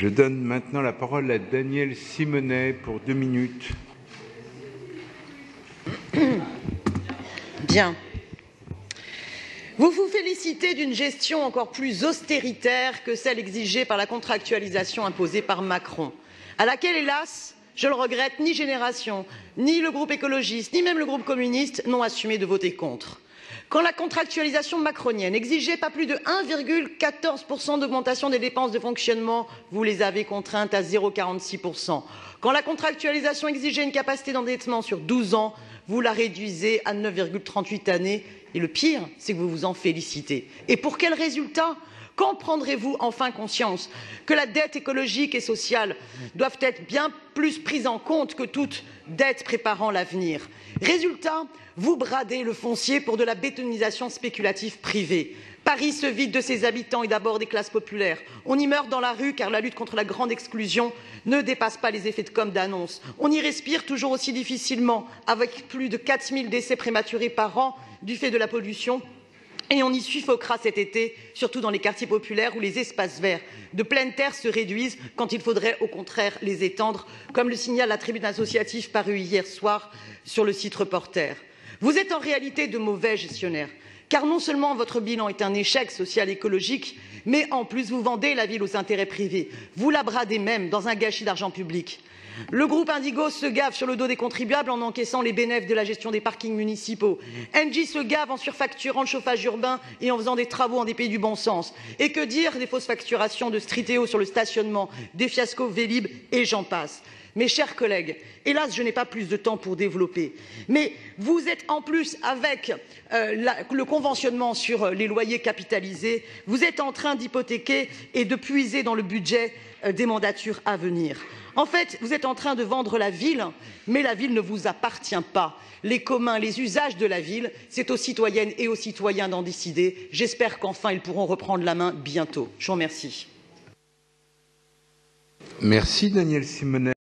Je donne maintenant la parole à Daniel Simonet pour 2 minutes. Bien. Vous vous félicitez d'une gestion encore plus austéritaire que celle exigée par la contractualisation imposée par Macron, à laquelle, hélas, je le regrette, ni Génération, ni le groupe écologiste, ni même le groupe communiste n'ont assumé de voter contre. Quand la contractualisation macronienne exigeait pas plus de 1,14% d'augmentation des dépenses de fonctionnement, vous les avez contraintes à 0,46%. Quand la contractualisation exigeait une capacité d'endettement sur 12 ans, vous la réduisez à 9,38 années. Et le pire, c'est que vous vous en félicitez. Et pour quel résultat ? Quand prendrez-vous enfin conscience que la dette écologique et sociale doivent être bien plus prises en compte que toute dette préparant l'avenir? Résultat, vous bradez le foncier pour de la bétonisation spéculative privée. Paris se vide de ses habitants et d'abord des classes populaires. On y meurt dans la rue car la lutte contre la grande exclusion ne dépasse pas les effets de com' d'annonce. On y respire toujours aussi difficilement avec plus de 4000 décès prématurés par an du fait de la pollution. Et on y suffoquera cet été, surtout dans les quartiers populaires où les espaces verts de pleine terre se réduisent quand il faudrait au contraire les étendre, comme le signale la tribune associative parue hier soir sur le site Reporter. Vous êtes en réalité de mauvais gestionnaires, car non seulement votre bilan est un échec social et écologique, mais en plus vous vendez la ville aux intérêts privés. Vous la bradez même dans un gâchis d'argent public. Le groupe Indigo se gave sur le dos des contribuables en encaissant les bénéfices de la gestion des parkings municipaux. Engie se gave en surfacturant le chauffage urbain et en faisant des travaux en dépit du bon sens. Et que dire des fausses facturations de Striteo sur le stationnement, des fiascos Vélib et j'en passe. Mes chers collègues, hélas, je n'ai pas plus de temps pour développer, mais vous êtes en plus avec le conventionnement sur les loyers capitalisés, vous êtes en train d'hypothéquer et de puiser dans le budget des mandatures à venir. En fait, vous êtes en train de vendre la ville, mais la ville ne vous appartient pas. Les communs, les usages de la ville, c'est aux citoyennes et aux citoyens d'en décider. J'espère qu'enfin ils pourront reprendre la main bientôt. Je vous remercie. Merci Daniel Simonet.